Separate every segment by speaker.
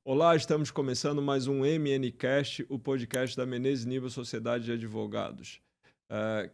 Speaker 1: Olá, estamos começando mais um MNcast, o podcast da Menezes Nível Sociedade de Advogados,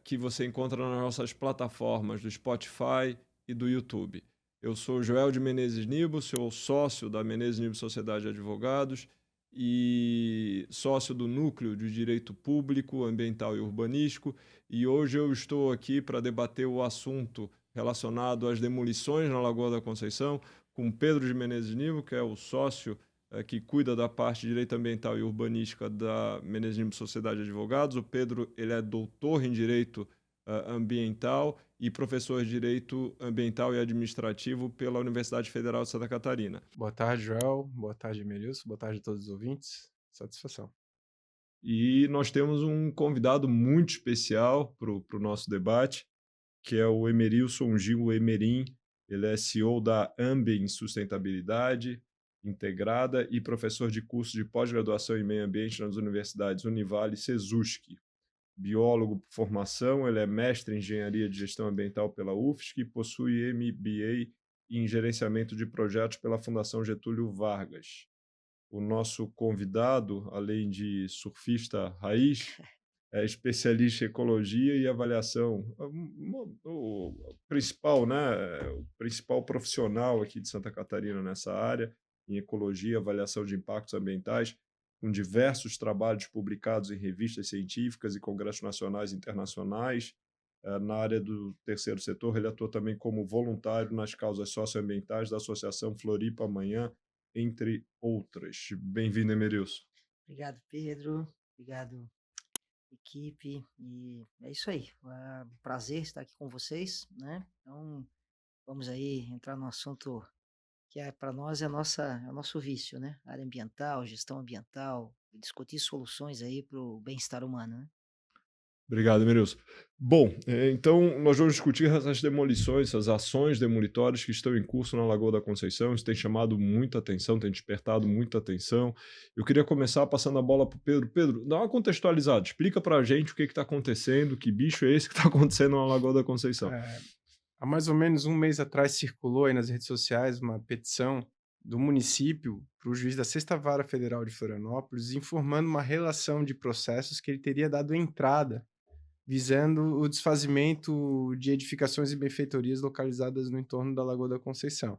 Speaker 1: que você encontra nas nossas plataformas do Spotify e do YouTube. Eu sou Joel de Menezes Nibo, sou sócio da Menezes Nibo Sociedade de Advogados e sócio do Núcleo de Direito Público, Ambiental e Urbanístico, e hoje eu estou aqui para debater o assunto relacionado às demolições na Lagoa da Conceição com Pedro de Menezes Nibo, que é o sócio que cuida da parte de direito ambiental e urbanística da Menezes Nibo Sociedade de Advogados. O Pedro, ele é doutor em direito ambiental e professor de direito ambiental e administrativo pela Universidade Federal de Santa Catarina.
Speaker 2: Boa tarde, Joel. Boa tarde, Emelilson. Boa tarde a todos os ouvintes. Satisfação.
Speaker 1: E nós temos um convidado muito especial para o nosso debate, que é o Emerilson Gil Emerim. Ele é CEO da Ambien Sustentabilidade Integrada e professor de curso de pós-graduação em meio ambiente nas universidades Univale e Sesusc. Biólogo por formação, ele é mestre em engenharia de gestão ambiental pela UFSC e possui MBA em gerenciamento de projetos pela Fundação Getúlio Vargas. O nosso convidado, além de surfista raiz, é especialista em ecologia e avaliação. O principal, né, o principal profissional aqui de Santa Catarina nessa área, em ecologia e avaliação de impactos ambientais, com diversos trabalhos publicados em revistas científicas e congressos nacionais e internacionais. Na área do terceiro setor, ele atua também como voluntário nas causas socioambientais da Associação Floripa Amanhã, entre outras. Bem-vindo, Emerilson.
Speaker 3: Obrigado, Pedro. Obrigado, equipe. E é isso aí. É um prazer estar aqui com vocês, né? Então, vamos aí entrar no assunto que para nós é o nosso vício, né? Área ambiental, gestão ambiental, discutir soluções aí para o bem-estar humano, né?
Speaker 1: Obrigado, Emerilson. Bom, então nós vamos discutir essas demolições, essas ações demolitórias que estão em curso na Lagoa da Conceição. Isso tem chamado muita atenção, tem despertado muita atenção. Eu queria começar passando a bola para o Pedro. Pedro, dá uma contextualizada, explica para a gente o que está acontecendo, que bicho é esse que está acontecendo na Lagoa da Conceição.
Speaker 2: Há mais ou menos um mês atrás circulou aí nas redes sociais uma petição do município para o juiz da Sexta Vara Federal de Florianópolis informando uma relação de processos que ele teria dado entrada visando o desfazimento de edificações e benfeitorias localizadas no entorno da Lagoa da Conceição.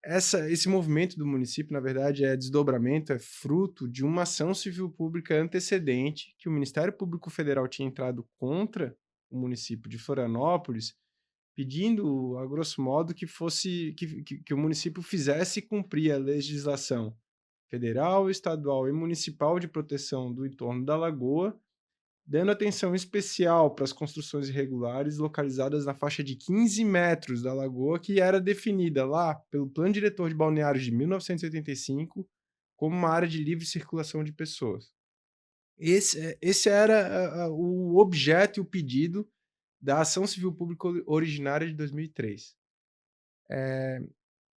Speaker 2: Esse movimento do município, na verdade, é desdobramento, é fruto de uma ação civil pública antecedente que o Ministério Público Federal tinha entrado contra o município de Florianópolis, pedindo, a grosso modo, que o município fizesse cumprir a legislação federal, estadual e municipal de proteção do entorno da lagoa, dando atenção especial para as construções irregulares localizadas na faixa de 15 metros da lagoa, que era definida lá pelo Plano Diretor de Balneários de 1985 como uma área de livre circulação de pessoas. Esse era o objeto e o pedido da ação civil pública originária de 2003.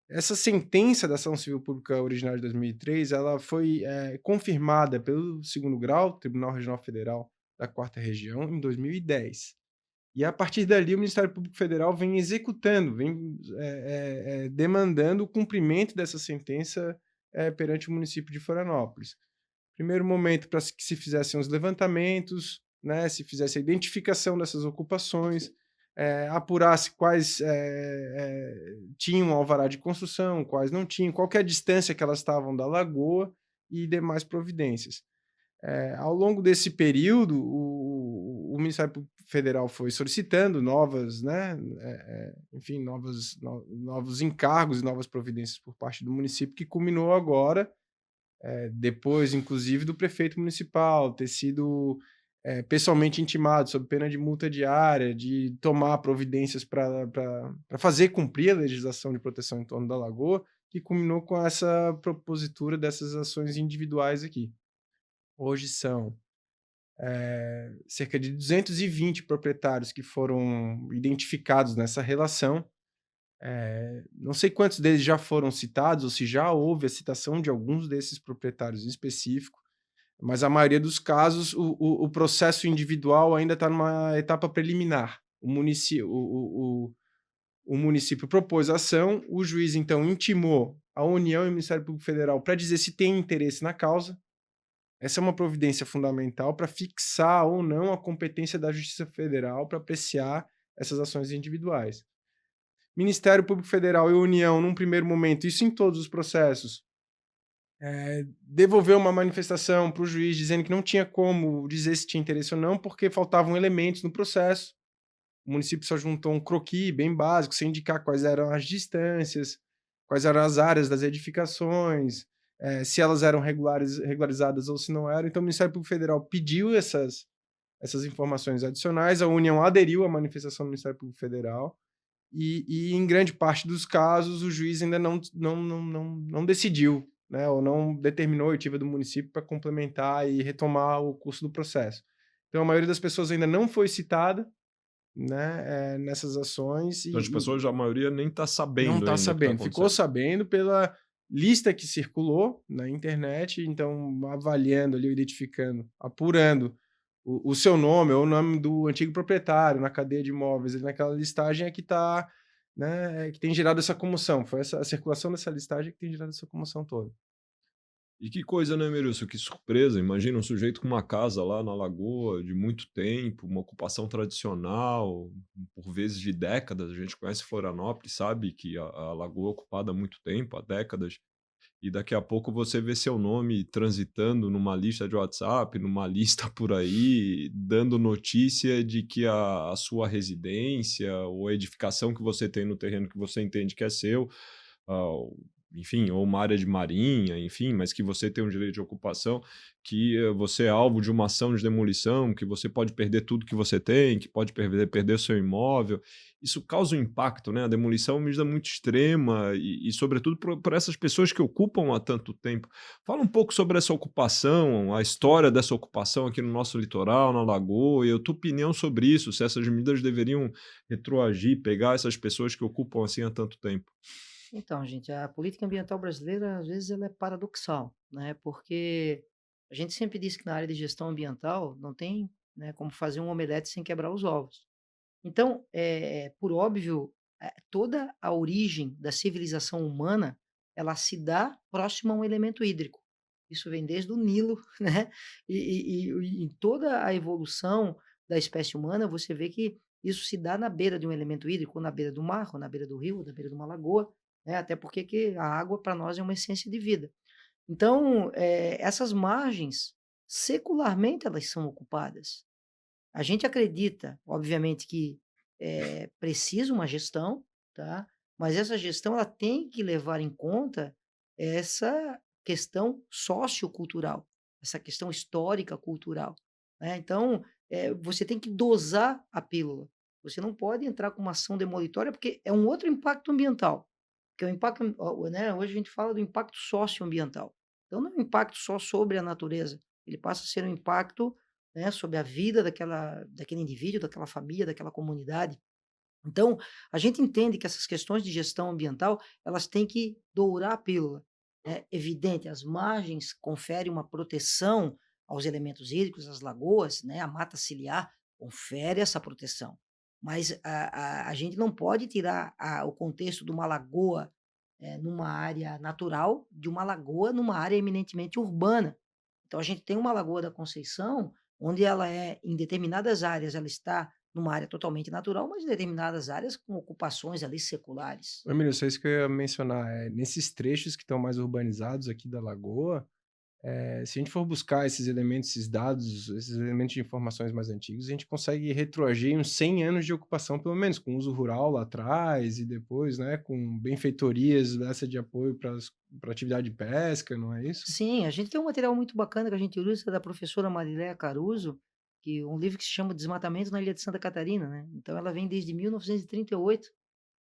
Speaker 2: Essa sentença da ação civil pública originária de 2003, ela foi confirmada pelo segundo grau, Tribunal Regional Federal da Quarta Região, em 2010. E a partir dali o Ministério Público Federal vem executando, vem demandando o cumprimento dessa sentença perante o município de Florianópolis. Primeiro momento para que se fizessem os levantamentos, né, se fizesse a identificação dessas ocupações, apurasse quais tinham alvará de construção, quais não tinham, qual que é a distância que elas estavam da lagoa e demais providências. Ao longo desse período, o Ministério Público Federal foi solicitando novas, né, enfim, novos encargos e novas providências por parte do município, que culminou agora, depois, inclusive, do prefeito municipal ter sido pessoalmente intimado, sob pena de multa diária, de tomar providências para fazer cumprir a legislação de proteção em torno da lagoa, que culminou com essa propositura dessas ações individuais aqui. Hoje são cerca de 220 proprietários que foram identificados nessa relação. Não sei quantos deles já foram citados ou se já houve a citação de alguns desses proprietários em específico, mas a maioria dos casos o processo individual ainda está numa etapa preliminar. O município propôs a ação, o juiz então intimou a União e o Ministério Público Federal para dizer se tem interesse na causa. Essa é uma providência fundamental para fixar ou não a competência da Justiça Federal para apreciar essas ações individuais. Ministério Público Federal e União, num primeiro momento, isso em todos os processos, devolveu uma manifestação para o juiz dizendo que não tinha como dizer se tinha interesse ou não, porque faltavam elementos no processo. O município só juntou um croquis bem básico, sem indicar quais eram as distâncias, quais eram as áreas das edificações, se elas eram regularizadas ou se não eram. Então, o Ministério Público Federal pediu essas informações adicionais, a União aderiu à manifestação do Ministério Público Federal, e em grande parte dos casos, o juiz ainda não decidiu, né, ou não determinou a oitiva do município para complementar e retomar o curso do processo. Então, a maioria das pessoas ainda não foi citada, né, nessas ações
Speaker 1: Então, as
Speaker 2: e
Speaker 1: pessoas, a maioria, nem está
Speaker 2: não
Speaker 1: sabendo
Speaker 2: está
Speaker 1: ainda o que está
Speaker 2: sabendo. Ficou
Speaker 1: acontecendo.
Speaker 2: sabendo pela lista que circulou na internet, então avaliando ali, identificando, apurando o seu nome ou o nome do antigo proprietário na cadeia de imóveis, ali naquela listagem é que está, né, que tem gerado essa comoção. Foi a circulação dessa listagem que tem gerado essa comoção toda.
Speaker 1: E que coisa, né, Merilson? Que surpresa. Imagina um sujeito com uma casa lá na Lagoa de muito tempo, uma ocupação tradicional, por vezes de décadas. A gente conhece Florianópolis, sabe que a Lagoa é ocupada há muito tempo, há décadas. E daqui a pouco você vê seu nome transitando numa lista de WhatsApp, numa lista por aí, dando notícia de que a sua residência ou a edificação que você tem no terreno que você entende que é seu, ah, enfim, ou uma área de marinha, enfim, mas que você tem um direito de ocupação, que você é alvo de uma ação de demolição, que você pode perder tudo que você tem, que pode perder seu imóvel. Isso causa um impacto, né? A demolição é uma medida muito extrema e sobretudo, por essas pessoas que ocupam há tanto tempo. Fala um pouco sobre essa ocupação, a história dessa ocupação aqui no nosso litoral, na Lagoa, e a tua opinião sobre isso, se essas medidas deveriam retroagir, pegar essas pessoas que ocupam assim há tanto tempo.
Speaker 3: Então, gente, a política ambiental brasileira, às vezes, ela é paradoxal, né? Porque a gente sempre diz que na área de gestão ambiental não tem, né, como fazer um omelete sem quebrar os ovos. Então, por óbvio, toda a origem da civilização humana, ela se dá próxima a um elemento hídrico. Isso vem desde o Nilo, né? E em toda a evolução da espécie humana, você vê que isso se dá na beira de um elemento hídrico, ou na beira do mar, ou na beira do rio, ou na beira de uma lagoa, né? Até porque que a água para nós é uma essência de vida. Então, essas margens, secularmente, elas são ocupadas. A gente acredita, obviamente, que é preciso uma gestão, tá? Mas essa gestão ela tem que levar em conta essa questão sociocultural, essa questão histórica cultural, né? Então, você tem que dosar a pílula. Você não pode entrar com uma ação demolitória, porque é um outro impacto ambiental, que é o impacto, né? Hoje a gente fala do impacto socioambiental. Então, não é um impacto só sobre a natureza, ele passa a ser um impacto, né, sobre a vida daquele indivíduo, daquela família, daquela comunidade. Então, a gente entende que essas questões de gestão ambiental, elas têm que dourar a pílula. É evidente, as margens conferem uma proteção aos elementos hídricos, às lagoas, né, a mata ciliar confere essa proteção. Mas a gente não pode tirar o contexto de uma lagoa numa área natural, de uma lagoa numa área eminentemente urbana. Então a gente tem uma Lagoa da Conceição, onde ela em determinadas áreas ela está numa área totalmente natural, mas em determinadas áreas com ocupações ali seculares.
Speaker 2: Ô, Emílio, só isso que eu ia mencionar, nesses trechos que estão mais urbanizados aqui da Lagoa, se a gente for buscar esses elementos, esses dados, esses elementos de informações mais antigos, a gente consegue retroagir uns 100 anos de ocupação, pelo menos, com uso rural lá atrás e depois, né, com benfeitorias dessa de apoio para atividade de pesca, não é isso?
Speaker 3: Sim, a gente tem um material muito bacana que a gente usa da professora Mariléia Caruso, que um livro que se chama Desmatamento na Ilha de Santa Catarina, né? Então ela vem desde 1938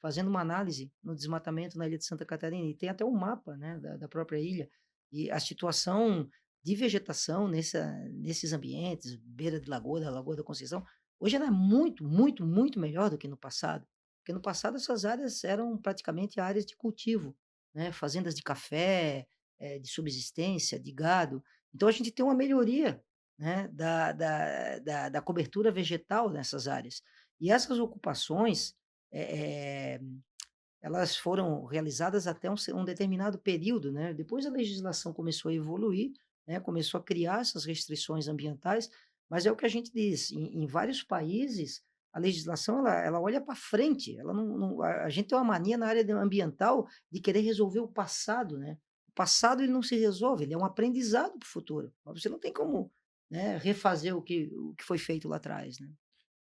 Speaker 3: fazendo uma análise no desmatamento na Ilha de Santa Catarina e tem até um mapa, né, da própria ilha e a situação de vegetação nesses ambientes, beira de lagoa, da Lagoa da Conceição, hoje ela é muito, muito, muito melhor do que no passado, porque no passado essas áreas eram praticamente áreas de cultivo, né, fazendas de café, de subsistência, de gado. Então a gente tem uma melhoria, né, da cobertura vegetal nessas áreas. E essas ocupações, eh elas foram realizadas até um determinado período, né? Depois a legislação começou a evoluir, né? Começou a criar essas restrições ambientais, mas é o que a gente diz, em vários países a legislação ela olha para frente, ela a gente tem uma mania na área ambiental de querer resolver o passado, né? O passado ele não se resolve, ele é um aprendizado para o futuro. Mas você não tem como, né, refazer o que foi feito lá atrás, né?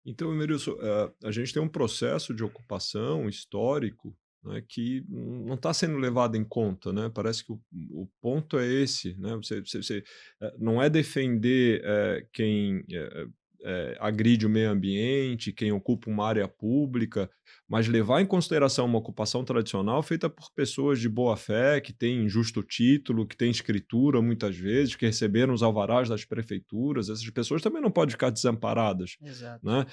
Speaker 1: Então, Emerilson, a gente tem um processo de ocupação histórico, né, que não está sendo levado em conta, né? Parece que o ponto é esse, né? Não é defender quem agride o meio ambiente, quem ocupa uma área pública, mas levar em consideração uma ocupação tradicional feita por pessoas de boa fé, que têm justo título, que têm escritura muitas vezes, que receberam os alvarás das prefeituras. Essas pessoas também não podem ficar desamparadas,
Speaker 3: Exato.
Speaker 1: né?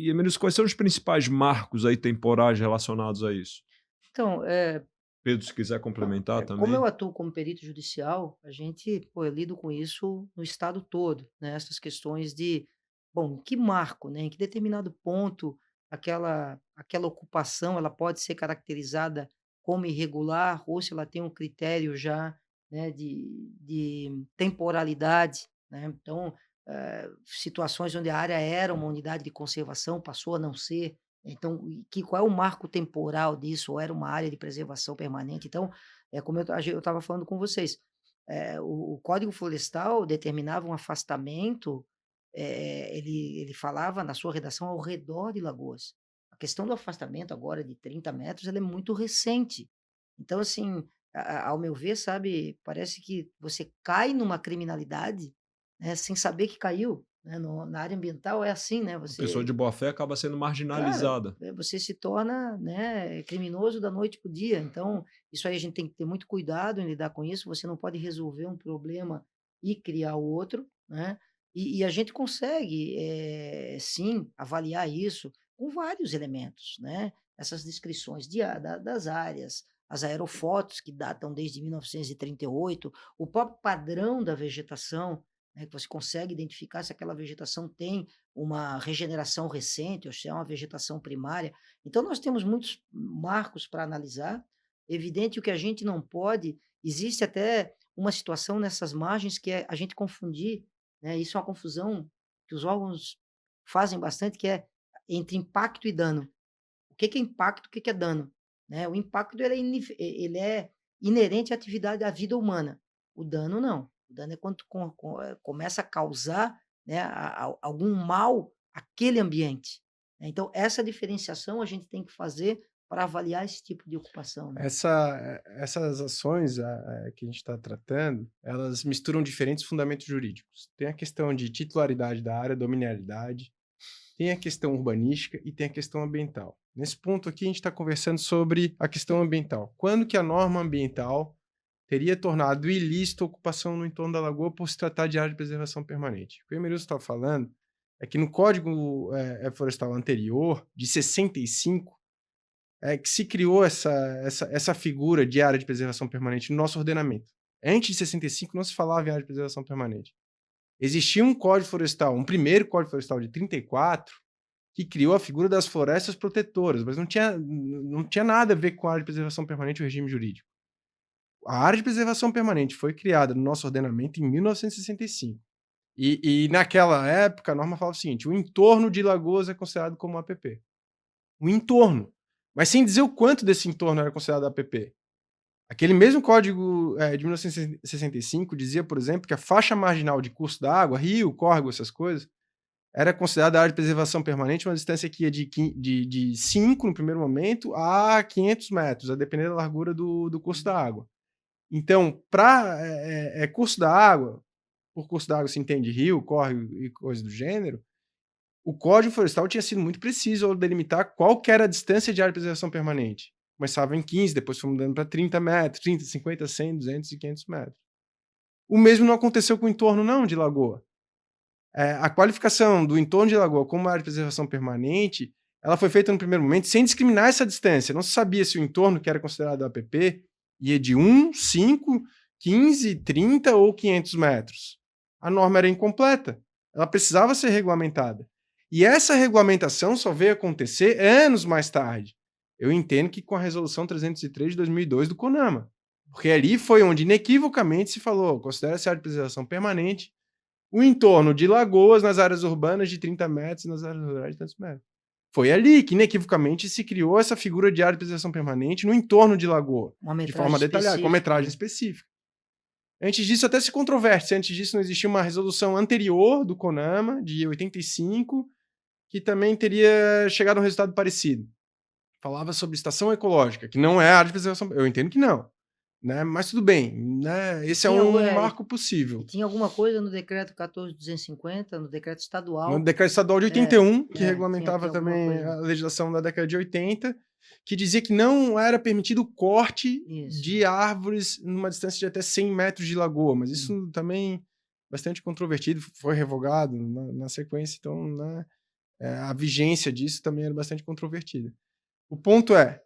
Speaker 1: Emerilson, quais são os principais marcos aí temporais relacionados a isso?
Speaker 3: Então,
Speaker 1: Pedro, se quiser complementar
Speaker 3: como eu
Speaker 1: também.
Speaker 3: atuo como perito judicial, a gente, pô, eu lido com isso no estado todo, né? Essas questões de, bom, em que marco, né? Em que determinado ponto aquela ocupação ela pode ser caracterizada como irregular ou se ela tem um critério já, né, de temporalidade, né? Então, situações onde a área era uma unidade de conservação passou a não ser. Então, qual é o marco temporal disso? Ou era uma área de preservação permanente? Então, é como eu estava falando com vocês, o Código Florestal determinava um afastamento, ele falava na sua redação ao redor de lagoas. A questão do afastamento agora de 30 metros, ela é muito recente. Então, assim, ao meu ver, sabe, parece que você cai numa criminalidade, né, sem saber que caiu, né, na área ambiental é assim, né,
Speaker 1: A pessoa
Speaker 3: você
Speaker 1: de boa fé acaba sendo
Speaker 3: cara,
Speaker 1: marginalizada.
Speaker 3: você se torna, né, criminoso da noite para o dia. Então, isso aí a gente tem que ter muito cuidado em lidar com isso. Você não pode resolver um problema e criar outro, né? E a gente consegue, sim, avaliar isso com vários elementos, né? Essas descrições das áreas, as aerofotos que datam desde 1938, o próprio padrão da vegetação, né, que você consegue identificar se aquela vegetação tem uma regeneração recente, ou se é uma vegetação primária. Então, nós temos muitos marcos para analisar. Evidente o que a gente não pode, existe até uma situação nessas margens que é a gente confundir, né? Isso é uma confusão que os órgãos fazem bastante, que é entre impacto e dano. O que que é impacto, o que que é dano, né? O impacto ele é inerente à atividade da vida humana. O dano não. O dano é quando começa a causar, né, algum mal àquele ambiente, né. Então essa diferenciação a gente tem que fazer para avaliar esse tipo de ocupação, né.
Speaker 2: Essas ações que a gente está tratando, elas misturam diferentes fundamentos jurídicos. Tem a questão de titularidade da área, dominialidade, tem a questão urbanística e tem a questão ambiental. Nesse ponto aqui, a gente está conversando sobre a questão ambiental. Quando que a norma ambiental teria tornado ilícito a ocupação no entorno da lagoa por se tratar de área de preservação permanente? O que o Emerilson está falando é que no Código Florestal anterior, de 65, que se criou essa figura de área de preservação permanente no nosso ordenamento. Antes de 65, não se falava em área de preservação permanente. Existia um Código Florestal, um primeiro Código Florestal de 34, que criou a figura das florestas protetoras, mas não tinha nada a ver com a área de preservação permanente e o regime jurídico. A área de preservação permanente foi criada no nosso ordenamento em 1965. E naquela época, a norma falava o seguinte: o entorno de Lagoas é considerado como APP. O entorno. Mas sem dizer o quanto desse entorno era considerado APP. Aquele mesmo código de 1965 dizia, por exemplo, que a faixa marginal de curso da água, rio, córrego, essas coisas, era considerada área de preservação permanente, uma distância que ia de 5 no primeiro momento a 500 metros, a depender da largura do curso da água. Então, para curso da água, por curso da água se entende rio, córrego e coisas do gênero, o Código Florestal tinha sido muito preciso ao delimitar qual que era a distância de área de preservação permanente. Começava em 15, depois foi mudando para 30 metros, 30, 50, 100, 200 e 500 metros. O mesmo não aconteceu com o entorno não de lagoa. A qualificação do entorno de lagoa como área de preservação permanente, ela foi feita no primeiro momento sem discriminar essa distância. Não se sabia se o entorno que era considerado APP ia de 1, 5, 15, 30 ou 500 metros. A norma era incompleta. Ela precisava ser regulamentada. E essa regulamentação só veio acontecer anos mais tarde. eu entendo que com a resolução 303 de 2002 do CONAMA. Porque ali foi onde inequivocamente se falou, considera-se área de preservação permanente o entorno de lagoas nas áreas urbanas de 30 metros e nas áreas rurais de tantos metros. Foi ali que inequivocamente se criou essa figura de área de preservação permanente no entorno de lagoa,
Speaker 3: Uma
Speaker 2: de forma
Speaker 3: metragem
Speaker 2: detalhada, com
Speaker 3: específica,
Speaker 2: metragem
Speaker 3: né?
Speaker 2: específica. Antes disso até se controverse, antes disso não existia uma resolução anterior do CONAMA, de 85, que também teria chegado a um resultado parecido. Falava sobre estação ecológica, que não é área de preservação, eu entendo que não, né? Mas tudo bem, né? Esse é
Speaker 3: Tinha algu
Speaker 2: um
Speaker 3: e
Speaker 2: marco possível.
Speaker 3: tinha alguma coisa no decreto 14.250, no decreto
Speaker 2: No
Speaker 3: estadual,
Speaker 2: decreto estadual de
Speaker 3: é,
Speaker 2: 81, que
Speaker 3: tinha
Speaker 2: regulamentava
Speaker 3: alguma
Speaker 2: também
Speaker 3: coisa.
Speaker 2: a legislação da década de 80, que dizia que não era permitido o corte
Speaker 3: Isso.
Speaker 2: de árvores numa distância de até 100 metros de lagoa, mas
Speaker 3: Hum.
Speaker 2: isso também bastante controvertido, foi revogado na sequência, então, né, a vigência disso também era bastante controvertida. O ponto é,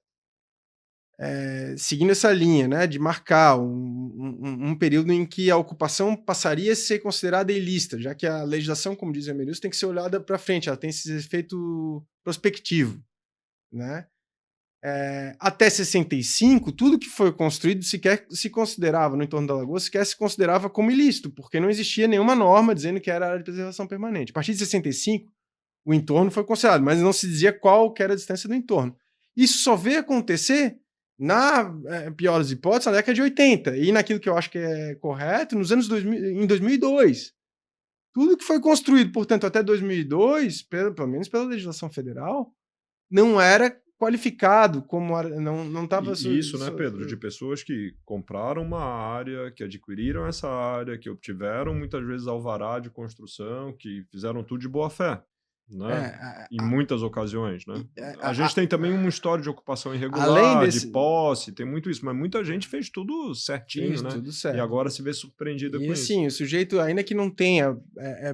Speaker 2: seguindo essa linha, né, de marcar um período em que a ocupação passaria a ser considerada ilícita, já que a legislação, como diz o Emerilson, tem que ser olhada para frente, ela tem esse efeito prospectivo, né? Até 65, tudo que foi construído sequer se considerava, no entorno da lagoa, sequer se considerava como ilícito, porque não existia nenhuma norma dizendo que era área de preservação permanente. A partir de 65, o entorno foi considerado, mas não se dizia qual que era a distância do entorno. Isso só veio acontecer, na pior das hipóteses, na década de 80, e naquilo que eu acho que é correto, nos anos 2000, em 2002. Tudo que foi construído, portanto, até 2002, pelo menos pela legislação federal, não era qualificado como não estava.
Speaker 1: E isso, né, Pedro, de pessoas que compraram uma área, que adquiriram essa área, que obtiveram muitas vezes alvará de construção, que fizeram tudo de boa fé, né? Em muitas ocasiões, né? A gente tem também uma história de ocupação
Speaker 2: além
Speaker 1: irregular, de
Speaker 2: desse,
Speaker 1: posse, tem muito isso, mas muita gente fez tudo certinho,
Speaker 2: fez
Speaker 1: né?
Speaker 2: tudo
Speaker 1: E
Speaker 2: certo.
Speaker 1: agora se vê surpreendida
Speaker 2: E
Speaker 1: com isso.
Speaker 2: assim, o sujeito, ainda que não tenha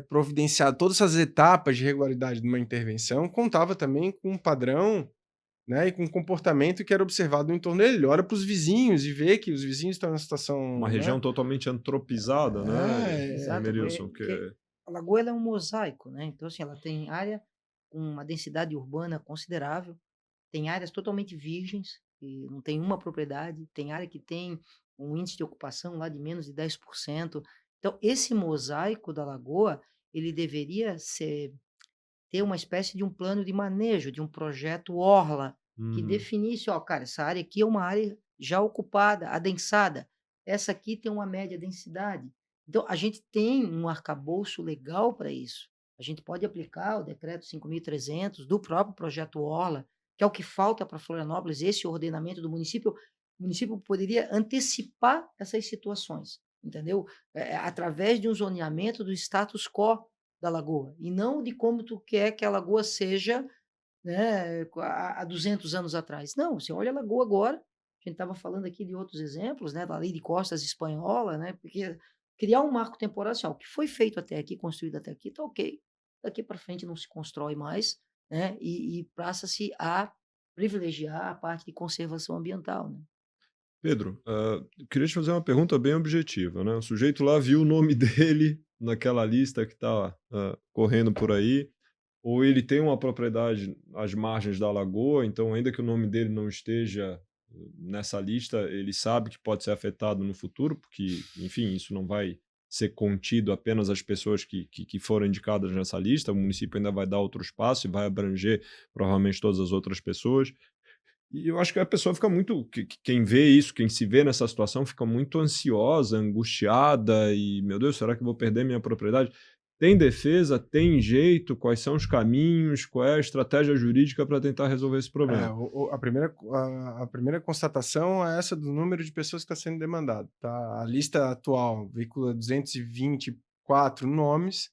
Speaker 2: providenciado todas essas etapas de regularidade de uma intervenção, contava também com um padrão, né, e com um comportamento que era observado no entorno dele. Ele olha para os vizinhos e vê que os vizinhos estão em uma situação,
Speaker 1: Uma
Speaker 2: né?
Speaker 1: região totalmente antropizada, né,
Speaker 3: Exato,
Speaker 1: Emerilson?
Speaker 3: porque a lagoa ela é um mosaico, né? Então, assim, ela tem área com uma densidade urbana considerável, tem áreas totalmente virgens, que não tem uma propriedade, tem área que tem um índice de ocupação lá de menos de 10%. Então, esse mosaico da lagoa, ele deveria ter uma espécie de um plano de manejo, de um projeto orla, que definisse, ó, cara, essa área aqui é uma área já ocupada, adensada. Essa aqui tem uma média densidade. Então, a gente tem um arcabouço legal para isso. A gente pode aplicar o decreto 5.300 do próprio projeto orla, que é o que falta para Florianópolis, esse ordenamento do município. O município poderia antecipar essas situações, entendeu? Através de um zoneamento do status quo da lagoa, e não de como tu quer que a lagoa seja, né, há 200 anos atrás. Não, você olha a lagoa agora, a gente estava falando aqui de outros exemplos, né, da lei de costas espanhola, né, porque criar um marco temporal, assim, ó, o que foi feito até aqui, construído até aqui, tá ok, daqui para frente não se constrói mais, né, e passa-se a privilegiar a parte de conservação ambiental, né.
Speaker 1: Pedro, eu queria te fazer uma pergunta bem objetiva, né? O sujeito lá viu o nome dele naquela lista que está correndo por aí, ou ele tem uma propriedade às margens da lagoa, então ainda que o nome dele não esteja nessa lista, ele sabe que pode ser afetado no futuro, porque, enfim, isso não vai ser contido apenas às pessoas que foram indicadas nessa lista, o município ainda vai dar outro espaço e vai abranger provavelmente todas as outras pessoas. E eu acho que a pessoa fica muito. Quem vê isso, quem se vê nessa situação, fica muito ansiosa, angustiada e, meu Deus, será que eu vou perder minha propriedade? Tem defesa? Tem jeito? Quais são os caminhos? Qual é a estratégia jurídica para tentar resolver esse problema?
Speaker 2: A primeira constatação é essa do número de pessoas que está sendo demandado. Tá? A lista atual veicula 224 nomes,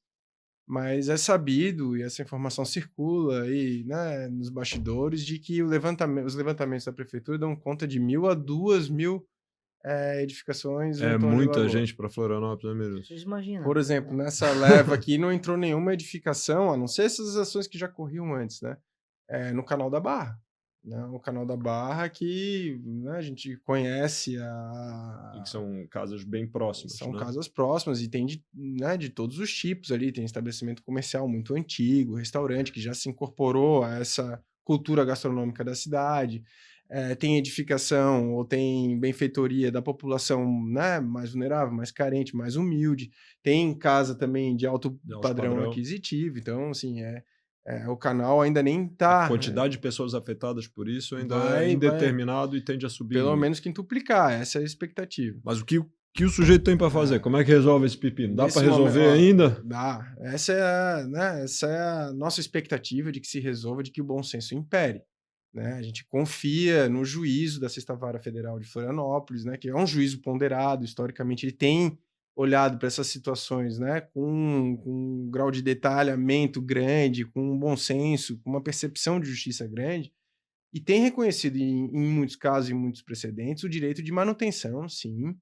Speaker 2: mas é sabido, e essa informação circula aí, né, nos bastidores, de que os levantamentos da prefeitura dão conta de 1.000 a 2.000 edificações no
Speaker 1: É
Speaker 2: entorno de
Speaker 1: muita
Speaker 2: lagoa.
Speaker 1: gente para Florianópolis, né, Meirelles?
Speaker 3: Vocês imaginam,
Speaker 2: Por exemplo, nessa leva aqui não entrou nenhuma edificação, a não ser essas ações que já corriam antes, né? No Canal da Barra. Né? O Canal da Barra que, né, a gente conhece
Speaker 1: E que são casas bem próximas,
Speaker 2: são
Speaker 1: né?
Speaker 2: casas próximas e tem de todos os tipos ali. Tem estabelecimento comercial muito antigo, restaurante que já se incorporou a essa cultura gastronômica da cidade, tem edificação ou tem benfeitoria da população, né, mais vulnerável, mais carente, mais humilde, tem casa também de alto
Speaker 1: De alto
Speaker 2: padrão
Speaker 1: padrão.
Speaker 2: aquisitivo, então, assim, o canal ainda nem
Speaker 1: A
Speaker 2: tá,
Speaker 1: quantidade de pessoas afetadas por isso ainda é
Speaker 2: vai
Speaker 1: indeterminado e tende a subir
Speaker 2: pelo
Speaker 1: muito.
Speaker 2: menos quintuplicar, essa é a expectativa.
Speaker 1: Mas o que o sujeito tem para fazer? Como é que resolve esse pepino? Dá para
Speaker 2: Nesse momento,
Speaker 1: resolver ainda?
Speaker 2: dá. Essa é a nossa expectativa de que se resolva, de que o bom senso impere, né? A gente confia no juízo da Sexta Vara Federal de Florianópolis, né? Que é um juízo ponderado, historicamente ele tem olhado para essas situações, né? Com um grau de detalhamento grande, com um bom senso, com uma percepção de justiça grande, e tem reconhecido em muitos casos, em muitos precedentes, o direito de manutenção, sim,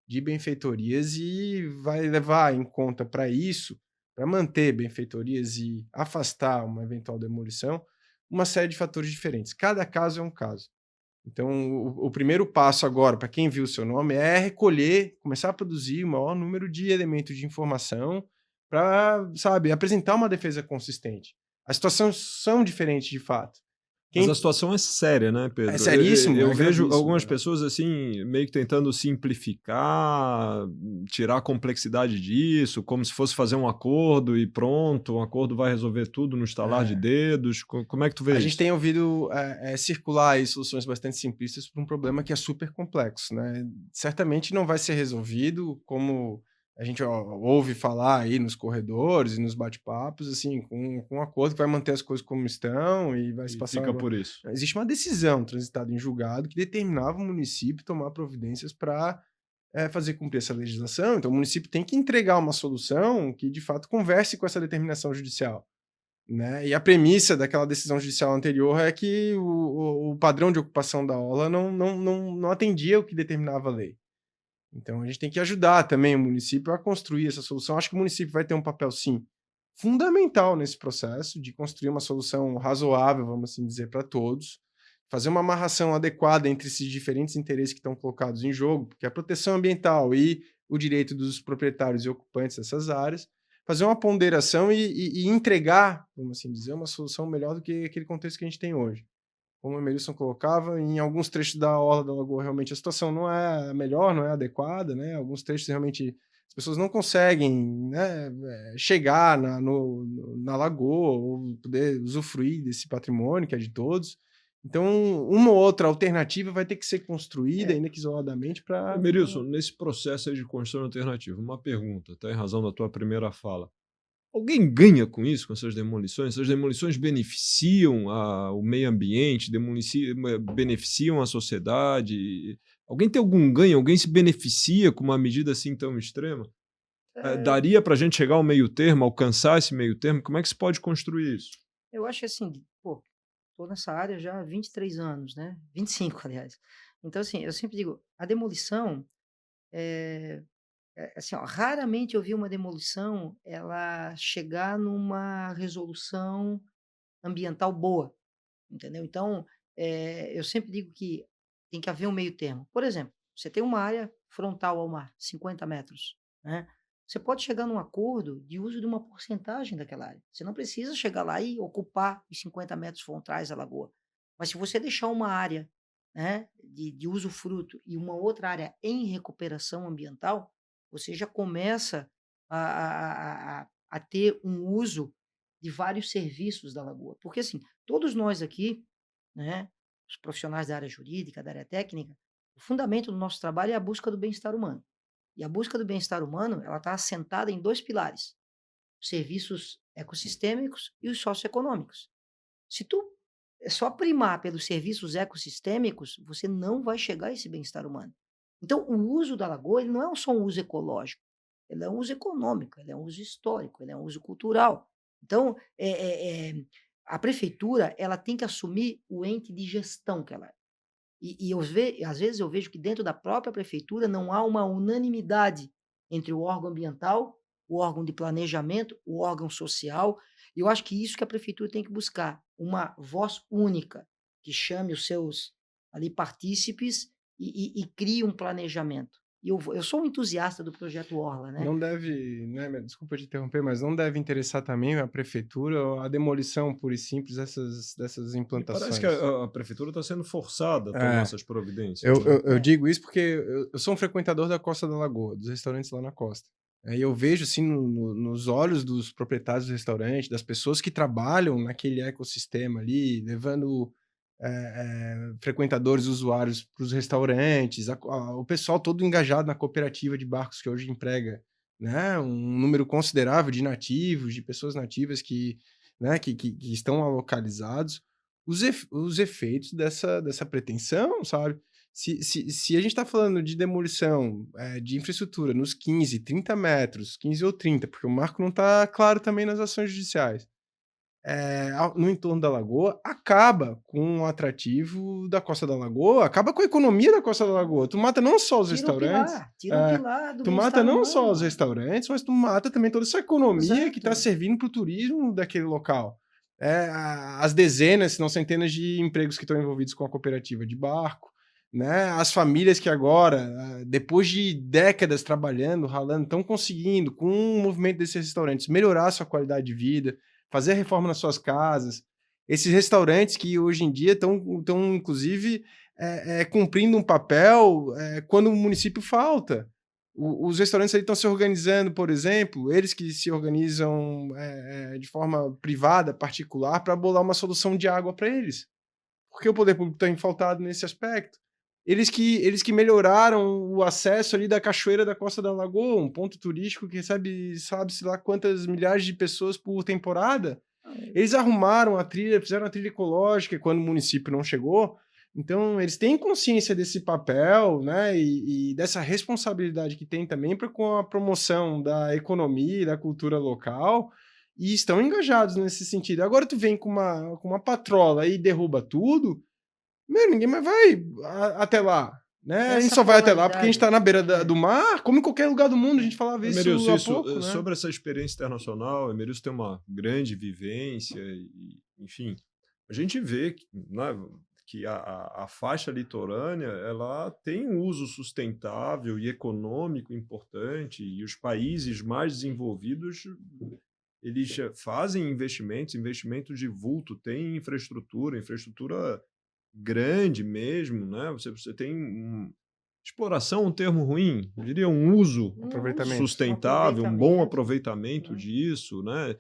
Speaker 2: de benfeitorias e vai levar em conta para isso, para manter benfeitorias e afastar uma eventual demolição, uma série de fatores diferentes. Cada caso é um caso. Então, o primeiro passo agora, para quem viu o seu nome, é recolher, começar a produzir o maior número de elementos de informação para, sabe, apresentar uma defesa consistente. As situações são diferentes de fato.
Speaker 1: Mas a
Speaker 2: Quem
Speaker 1: situação é séria, né,
Speaker 2: É
Speaker 1: Pedro?
Speaker 2: seríssimo,
Speaker 1: Eu
Speaker 2: é
Speaker 1: vejo
Speaker 2: gravíssimo,
Speaker 1: algumas
Speaker 2: né.
Speaker 1: pessoas assim, meio que tentando simplificar, tirar a complexidade disso, como se fosse fazer um acordo e pronto, um acordo vai resolver tudo no estalar de
Speaker 2: É.
Speaker 1: dedos. Como é que tu vê
Speaker 2: A gente
Speaker 1: isso?
Speaker 2: tem ouvido, circular aí soluções bastante simplistas para um problema que é super complexo, né. Certamente não vai ser resolvido como a gente ouve falar aí nos corredores e nos bate-papos, assim, com um acordo que vai manter as coisas como estão e vai se
Speaker 1: E
Speaker 2: passar
Speaker 1: fica
Speaker 2: agora.
Speaker 1: por isso.
Speaker 2: Existe uma decisão transitada em julgado que determinava o município tomar providências para fazer cumprir essa legislação, então o município tem que entregar uma solução que de fato converse com essa determinação judicial. Né? E a premissa daquela decisão judicial anterior é que o padrão de ocupação da orla não atendia o que determinava a lei. Então a gente tem que ajudar também o município a construir essa solução. Acho que o município vai ter um papel, sim, fundamental nesse processo de construir uma solução razoável, vamos assim dizer, para todos, fazer uma amarração adequada entre esses diferentes interesses que estão colocados em jogo, porque a proteção ambiental e o direito dos proprietários e ocupantes dessas áreas, fazer uma ponderação e entregar, vamos assim dizer, uma solução melhor do que aquele contexto que a gente tem hoje. Como o Emerson colocava, em alguns trechos da orla da lagoa realmente a situação não é a melhor, não é adequada, né? Alguns trechos realmente as pessoas não conseguem, né, chegar na lagoa ou poder usufruir desse patrimônio que é de todos. Então, uma ou outra alternativa vai ter que ser construída,
Speaker 3: É,
Speaker 2: ainda que isoladamente, para.
Speaker 1: Emerilson, nesse processo aí de construção alternativa, uma pergunta, tá em razão da tua primeira fala. Alguém ganha com isso, com essas demolições? Essas demolições beneficiam o meio ambiente, beneficiam a sociedade? Alguém tem algum ganho? Alguém se beneficia com uma medida assim tão extrema?
Speaker 3: é,
Speaker 1: Daria para a gente chegar ao meio termo, alcançar esse meio termo? Como é que se pode construir isso?
Speaker 3: eu acho que assim, pô, tô nessa área já há 23 anos, né? 25, aliás. Então, assim, eu sempre digo, a demolição, é, assim, ó, raramente eu vi uma demolição ela chegar numa resolução ambiental boa, entendeu? Então, eu sempre digo que tem que haver um meio termo. Por exemplo, você tem uma área frontal ao mar, 50 metros, né? Você pode chegar num acordo de uso de uma porcentagem daquela área. Você não precisa chegar lá e ocupar os 50 metros frontais da lagoa. Mas se você deixar uma área, né, de usufruto e uma outra área em recuperação ambiental, você já começa a ter um uso de vários serviços da lagoa. Porque assim, todos nós aqui, né, os profissionais da área jurídica, da área técnica, o fundamento do nosso trabalho é a busca do bem-estar humano. E a busca do bem-estar humano, ela está assentada em 2 pilares: os serviços ecossistêmicos e os socioeconômicos. Se tu só primar pelos serviços ecossistêmicos, você não vai chegar a esse bem-estar humano. Então, o uso da lagoa, ele não é só um uso ecológico, ele é um uso econômico, ele é um uso histórico, ele é um uso cultural. Então, a prefeitura, ela tem que assumir o ente de gestão que ela é. Às vezes eu vejo que dentro da própria prefeitura não há uma unanimidade entre o órgão ambiental, o órgão de planejamento, o órgão social. E eu acho que isso que a prefeitura tem que buscar, uma voz única, que chame os seus ali partícipes e crie um planejamento. E eu sou um entusiasta do projeto Orla, né?
Speaker 2: Não deve, né, desculpa te interromper, mas não deve interessar também a prefeitura a demolição pura e simples dessas
Speaker 1: Me parece que
Speaker 2: implantações.
Speaker 1: a prefeitura está sendo forçada a tomar
Speaker 2: É,
Speaker 1: essas providências,
Speaker 2: eu,
Speaker 1: né?
Speaker 2: eu, eu
Speaker 3: É,
Speaker 2: digo isso porque eu sou um frequentador da Costa da Lagoa, dos restaurantes lá na costa. Aí eu vejo, assim, nos olhos dos proprietários do restaurante, das pessoas que trabalham naquele ecossistema ali, levando frequentadores, usuários para os restaurantes, o pessoal todo engajado na cooperativa de barcos que hoje emprega, né, um número considerável de nativos, de pessoas nativas que, né, que estão localizados, os efeitos dessa pretensão, sabe? Se a gente está falando de demolição de infraestrutura nos 15, 30 metros, 15 ou 30, porque o marco não está claro também nas ações judiciais, no entorno da lagoa, acaba com o atrativo da Costa da Lagoa, acaba com a economia da Costa da Lagoa. Tu mata não só os restaurantes,
Speaker 3: tira um pilar do
Speaker 2: tu mata
Speaker 3: bem-estar
Speaker 2: não só os
Speaker 3: humano.
Speaker 2: restaurantes, mas tu mata também toda essa economia que está
Speaker 3: Exato.
Speaker 2: servindo para o turismo daquele local. As dezenas, se não centenas de empregos que estão envolvidos com a cooperativa de barco, né? As famílias que agora, depois de décadas trabalhando, ralando, estão conseguindo, com o movimento desses restaurantes, melhorar a sua qualidade de vida, fazer a reforma nas suas casas. Esses restaurantes que hoje em dia estão, inclusive, cumprindo um papel quando o município falta. Os restaurantes estão se organizando, por exemplo, eles que se organizam de forma privada, particular, para bolar uma solução de água para eles. Porque o poder público tem faltado nesse aspecto. Eles que melhoraram o acesso ali da Cachoeira da Costa da Lagoa, um ponto turístico que recebe, sabe-se lá quantas milhares de pessoas por temporada. Eles arrumaram a trilha, fizeram a trilha ecológica quando o município não chegou. Então, eles têm consciência desse papel, né, e dessa responsabilidade que tem também com a promoção da economia e da cultura local, e estão engajados nesse sentido. Agora tu vem com uma patrola e derruba tudo, meu, ninguém mais vai até lá, né? A gente
Speaker 3: Essa
Speaker 2: só vai até lá porque a gente
Speaker 3: polaridade.
Speaker 2: tá na beira do mar, como em qualquer lugar do mundo, a gente falava isso
Speaker 1: Emerilson,
Speaker 2: há pouco, né?
Speaker 1: sobre essa experiência internacional, Emerilson tem uma grande vivência, enfim, a gente vê que, né, que a faixa litorânea ela tem um uso sustentável e econômico importante, e os países mais desenvolvidos eles fazem investimentos de vulto, tem infraestrutura grande mesmo, né? Você tem exploração é um termo ruim, eu diria um uso
Speaker 2: Aproveitamento.
Speaker 1: sustentável, um bom
Speaker 3: Aproveitamento,
Speaker 1: aproveitamento disso, né?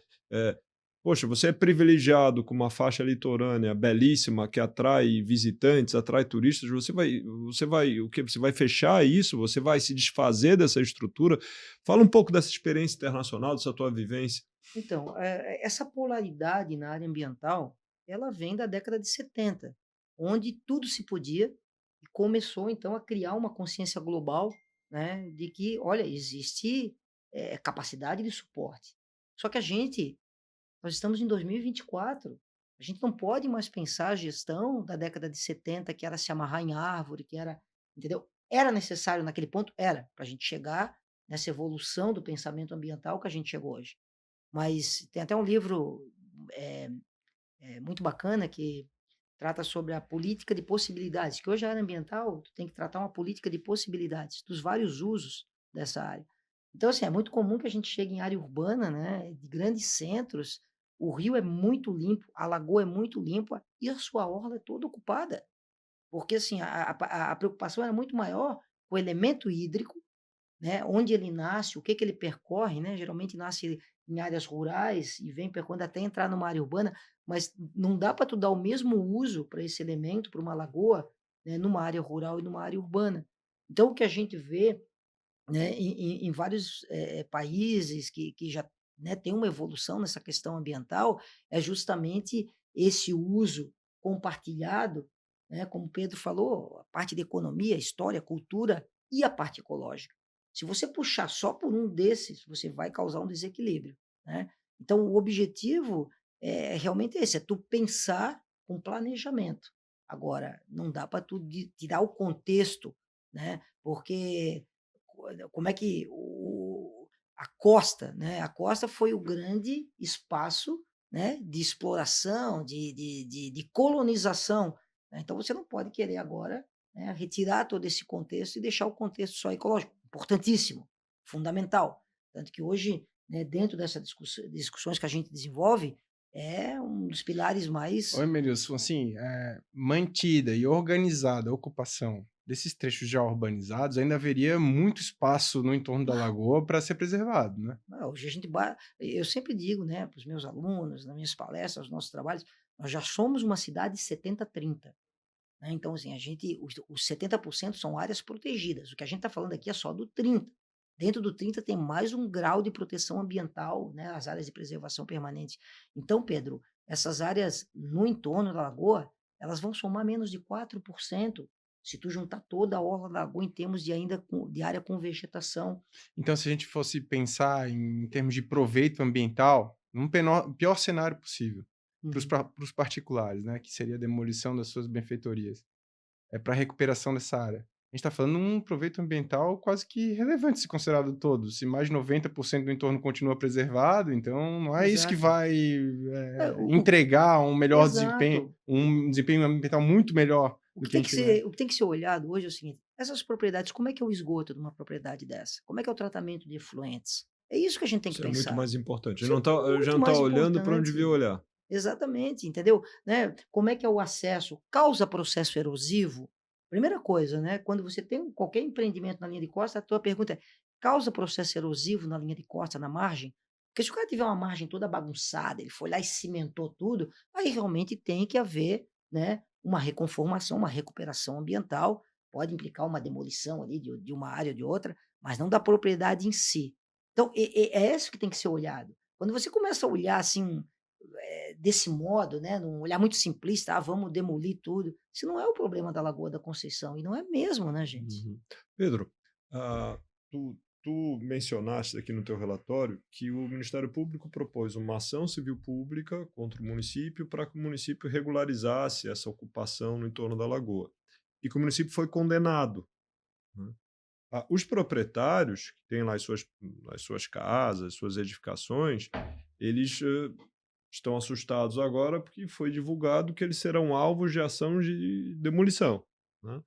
Speaker 1: Poxa, você é privilegiado com uma faixa litorânea belíssima que atrai visitantes, atrai turistas, o quê? Você vai fechar isso? Você vai se desfazer dessa estrutura? Fala um pouco dessa experiência internacional, dessa tua vivência.
Speaker 3: Então, essa polaridade na área ambiental, ela vem da década de 70, onde tudo se podia e começou então a criar uma consciência global, né, de que, olha, existe capacidade de suporte. Só que nós estamos em 2024, a gente não pode mais pensar a gestão da década de 70, que era se amarrar em árvore, que era, entendeu? Era necessário naquele ponto? Era, para a gente chegar nessa evolução do pensamento ambiental que a gente chegou hoje. Mas tem até um livro, eh muito bacana que trata sobre a política de possibilidades, que hoje a área ambiental, tu tem que tratar uma política de possibilidades, dos vários usos dessa área. Então, assim, é muito comum que a gente chegue em área urbana, né, de grandes centros, o rio é muito limpo, a lagoa é muito limpa e a sua orla é toda ocupada. Porque, assim, a preocupação era muito maior com o elemento hídrico, né, onde ele nasce, o que que ele percorre, né, geralmente nasce em áreas rurais e vem percorrendo até entrar numa área urbana, mas não dá para tu dar o mesmo uso para esse elemento, para uma lagoa, né, numa área rural e numa área urbana. Então o que a gente vê, né, em vários, países que já, né, tem uma evolução nessa questão ambiental, é justamente esse uso compartilhado, né, como o Pedro falou, a parte de economia, história, cultura e a parte ecológica. Se você puxar só por um desses, você vai causar um desequilíbrio, né. Então o objetivo é realmente esse, é tu pensar com planejamento. Agora, não dá para tu tirar o contexto, né, porque como é que a costa, né, a costa foi o grande espaço, né, de exploração, de colonização, né, então você não pode querer agora, né, retirar todo esse contexto e deixar o contexto só ecológico. Importantíssimo, fundamental. Tanto que hoje, né, dentro dessas discussões que a gente desenvolve, é um dos pilares mais.
Speaker 2: Oi, Merilson, assim, mantida e organizada a ocupação desses trechos já urbanizados, ainda haveria muito espaço no entorno da lagoa para ser preservado, né?
Speaker 3: Hoje a gente. Eu sempre digo, né, para os meus alunos, nas minhas palestras, nos nossos trabalhos, nós já somos uma cidade 70-30. Né? Então, assim, os 70% são áreas protegidas. O que a gente está falando aqui é só do 30%. Dentro do 30% tem mais um grau de proteção ambiental, né, as áreas de preservação permanente. Então, Pedro, essas áreas no entorno da lagoa, elas vão somar menos de 4% se tu juntar toda a orla da lagoa em termos de área com vegetação.
Speaker 2: Então, se a gente fosse pensar em termos de proveito ambiental, num pior cenário possível, para os particulares, né, que seria a demolição das suas benfeitorias, para a recuperação dessa área. A gente está falando de um proveito ambiental quase que relevante se considerado todo. Se mais de 90% do entorno continua preservado, então não é isso que
Speaker 3: Exato.
Speaker 2: vai
Speaker 3: O-
Speaker 2: entregar um melhor desempenho,
Speaker 3: Exato.
Speaker 2: um desempenho ambiental muito melhor
Speaker 3: O
Speaker 2: do
Speaker 3: que
Speaker 2: que a
Speaker 3: tem que
Speaker 2: gente vê.
Speaker 3: ser, o que tem que ser olhado hoje é o seguinte: essas propriedades, como é que é o esgoto de uma propriedade dessa? Como é que é o tratamento de efluentes? É isso que a gente tem que
Speaker 1: Isso é muito
Speaker 3: pensar.
Speaker 1: mais importante.
Speaker 3: Isso é
Speaker 1: Já
Speaker 3: muito
Speaker 1: não está
Speaker 3: mais
Speaker 1: olhando para onde devia
Speaker 3: importante.
Speaker 1: olhar.
Speaker 3: Exatamente, entendeu? Né? Como é que é o acesso? Causa processo erosivo? Primeira coisa, né? Quando você tem qualquer empreendimento na linha de costa, a tua pergunta é: causa processo erosivo na linha de costa, na margem? Porque se o cara tiver uma margem toda bagunçada, ele foi lá e cimentou tudo, aí realmente tem que haver, né, uma reconformação, uma recuperação ambiental. Pode implicar uma demolição ali de uma área ou de outra, mas não da propriedade em si. Então, é isso que tem que ser olhado. Quando você começa a olhar assim, desse modo, né, num olhar muito simplista, vamos demolir tudo. Isso não é o problema da Lagoa da Conceição, e não é mesmo, né, gente?
Speaker 1: Uhum. Pedro, ah, tu mencionaste aqui no teu relatório que o Ministério Público propôs uma ação civil pública contra o município para que o município regularizasse essa ocupação no entorno da lagoa e que o município foi condenado, né? Os proprietários, que têm lá as suas casas, suas edificações, eles estão assustados agora porque foi divulgado que eles serão alvos de ação de demolição, né?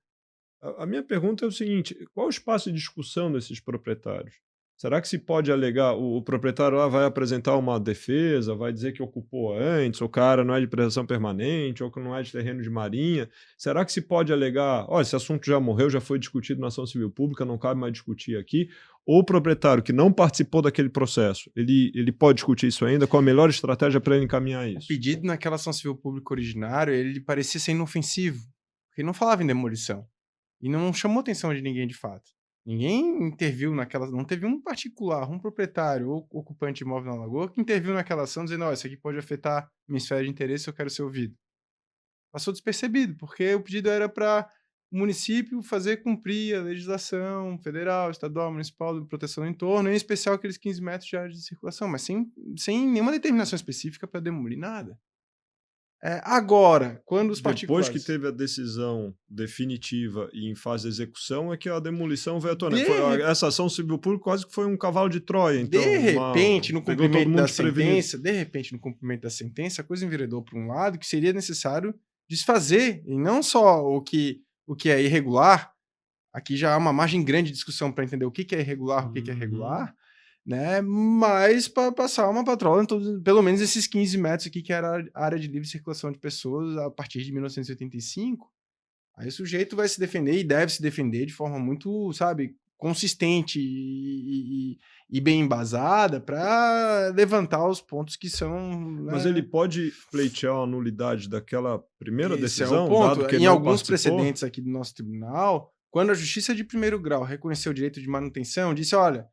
Speaker 1: A minha pergunta é o seguinte: qual o espaço de discussão desses proprietários? Será que se pode alegar, o proprietário lá vai apresentar uma defesa, vai dizer que ocupou antes, ou o cara não é de preservação permanente, ou que não é de terreno de marinha? Será que se pode alegar, olha, esse assunto já morreu, já foi discutido na ação civil pública, não cabe mais discutir aqui? Ou o proprietário que não participou daquele processo, ele pode discutir isso ainda? Qual a melhor estratégia para ele encaminhar
Speaker 2: O
Speaker 1: isso?
Speaker 2: pedido naquela ação civil pública originário, ele parecia ser inofensivo, porque ele não falava em demolição. E não chamou atenção de ninguém de fato. Ninguém interviu naquela. Não teve um particular, um proprietário ou ocupante de imóvel na lagoa que interviu naquela ação dizendo: ó, isso aqui pode afetar minha esfera de interesse, eu quero ser ouvido. Passou despercebido, porque o pedido era para o município fazer cumprir a legislação federal, estadual, municipal de proteção do entorno, em especial aqueles 15 metros de área de circulação, mas sem nenhuma determinação específica para demolir nada. Agora, quando os
Speaker 1: Depois que
Speaker 2: particulares...
Speaker 1: teve a decisão definitiva e em fase de execução, é que a demolição veio à tona. Essa ação civil pública quase que foi um cavalo de Troia. Então,
Speaker 2: de repente, no
Speaker 1: pegou todo
Speaker 2: cumprimento
Speaker 1: mundo
Speaker 2: da
Speaker 1: desprevenido.
Speaker 2: sentença, a coisa enveredou para um lado que seria necessário desfazer, e não só o que é irregular. Aqui já há uma margem grande de discussão para entender o que é irregular, o que é regular, né? Mas para passar uma patrola, então, pelo menos esses 15 metros aqui, que era a área de livre circulação de pessoas a partir de 1985. Aí o sujeito vai se defender e deve se defender de forma muito, sabe, consistente e bem embasada para levantar os pontos que são...
Speaker 1: Mas ele pode pleitear a nulidade daquela primeira
Speaker 2: Esse
Speaker 1: decisão,
Speaker 2: é o ponto.
Speaker 1: dado que ele
Speaker 2: Em
Speaker 1: não
Speaker 2: alguns
Speaker 1: participou?
Speaker 2: precedentes aqui do nosso tribunal, quando a Justiça de Primeiro Grau reconheceu o direito de manutenção, disse: olha,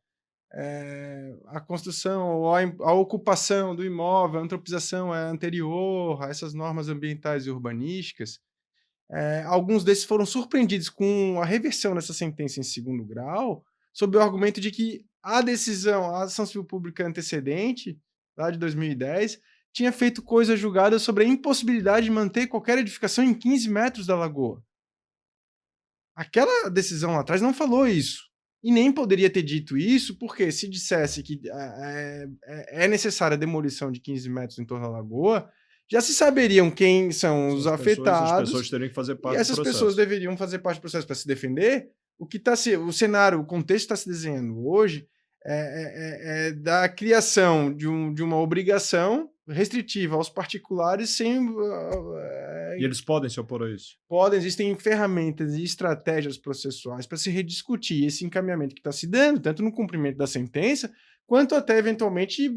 Speaker 2: a construção ou a ocupação do imóvel, a antropização é anterior a essas normas ambientais e urbanísticas. Alguns desses foram surpreendidos com a reversão dessa sentença em segundo grau, sob o argumento de que a decisão, a ação civil pública antecedente, lá de 2010, tinha feito coisa julgada sobre a impossibilidade de manter qualquer edificação em 15 metros da lagoa. Aquela decisão lá atrás não falou isso. E nem poderia ter dito isso, porque se dissesse que é necessária a demolição de 15 metros em torno da lagoa, já se saberiam quem são os
Speaker 1: As
Speaker 2: afetados,
Speaker 1: pessoas teriam que fazer
Speaker 2: e
Speaker 1: parte do
Speaker 2: essas pessoas
Speaker 1: processo.
Speaker 2: deveriam fazer parte do processo para se defender. O cenário, o contexto que está se desenhando hoje é da criação de uma obrigação restritiva aos particulares sem
Speaker 1: E eles podem se opor a isso.
Speaker 2: existem ferramentas e estratégias processuais para se rediscutir esse encaminhamento que está se dando, tanto no cumprimento da sentença, quanto até eventualmente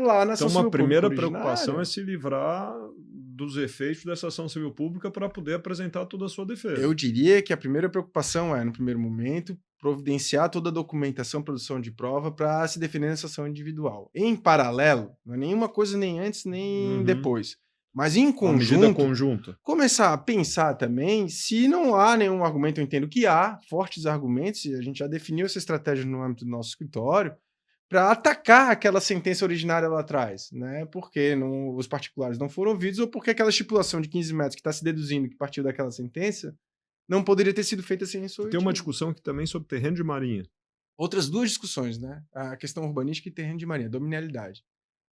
Speaker 2: lá na
Speaker 1: Então,
Speaker 2: ação civil
Speaker 1: uma
Speaker 2: pública
Speaker 1: primeira preocupação
Speaker 2: originária.
Speaker 1: é se livrar dos efeitos dessa ação civil pública para poder apresentar toda a sua defesa.
Speaker 2: Eu diria que a primeira preocupação é, no primeiro momento, providenciar toda a documentação, produção de prova para se defender nessa ação individual. Em paralelo, não é nenhuma coisa nem antes nem
Speaker 1: Uhum.
Speaker 2: depois, mas em
Speaker 1: Uma medida
Speaker 2: conjunto,
Speaker 1: conjunta.
Speaker 2: começar a pensar também se não há nenhum argumento. Eu entendo que há fortes argumentos, e a gente já definiu essa estratégia no âmbito do nosso escritório, para atacar aquela sentença originária lá atrás, né? Porque os particulares não foram ouvidos, ou porque aquela estipulação de 15 metros que está se deduzindo que partiu daquela sentença não poderia ter sido feita sem isso.
Speaker 1: E tem uma discussão aqui também sobre terreno de marinha.
Speaker 2: Outras duas discussões, né? A questão urbanística e terreno de marinha, dominalidade.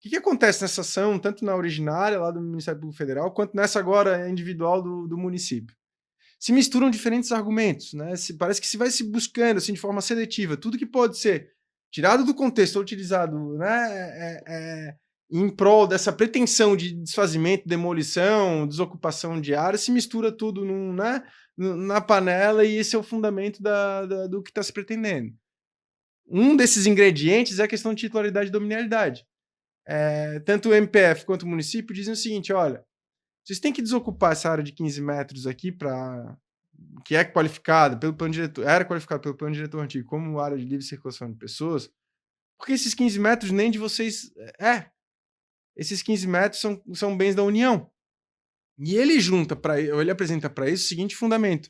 Speaker 2: O que acontece nessa ação, tanto na originária lá do Ministério Público Federal, quanto nessa agora individual do município? Se misturam diferentes argumentos, né? Parece que se vai se buscando assim, de forma seletiva tudo que pode ser tirado do contexto ou utilizado, né, em prol dessa pretensão de desfazimento, demolição, desocupação de área, se mistura tudo na panela, e esse é o fundamento do que está se pretendendo. Um desses ingredientes é a questão de titularidade e dominalidade. Tanto o MPF quanto o município dizem o seguinte: olha, vocês têm que desocupar essa área de 15 metros aqui, que é qualificada pelo plano diretor, era qualificado pelo plano diretor antigo como área de livre circulação de pessoas, porque esses 15 metros nem de vocês esses 15 metros são bens da União. E ele apresenta para isso o seguinte fundamento: